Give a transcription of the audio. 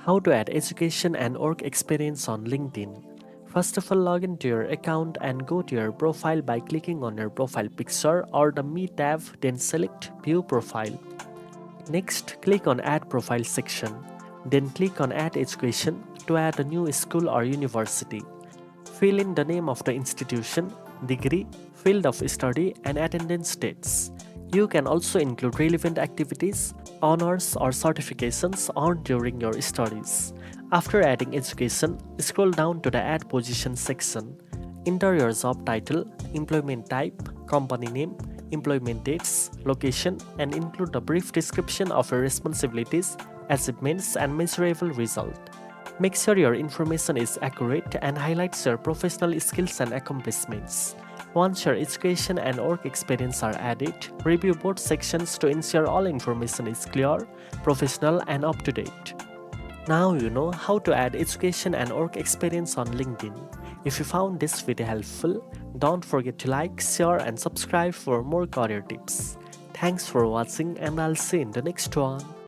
How to add education and work experience on LinkedIn. First of all, log into your account and go to your profile by clicking on your profile picture or the Me tab, then select View Profile. Next, click on Add Profile section. Then click on Add Education to add a new school or university. Fill in the name of the institution, degree, field of study, and attendance dates. You can also include relevant activities, honors, or certifications earned during your studies. After adding education, scroll down to the Add Position section. Enter your job title, employment type, company name, employment dates, location, and include a brief description of your responsibilities, achievements, and measurable result. Make sure your information is accurate and highlights your professional skills and accomplishments. Once your education and work experience are added, review both sections to ensure all information is clear, professional, and up to date. Now you know how to add education and work experience on LinkedIn. If you found this video helpful, don't forget to like, share, and subscribe for more career tips. Thanks for watching, and I'll see you in the next one.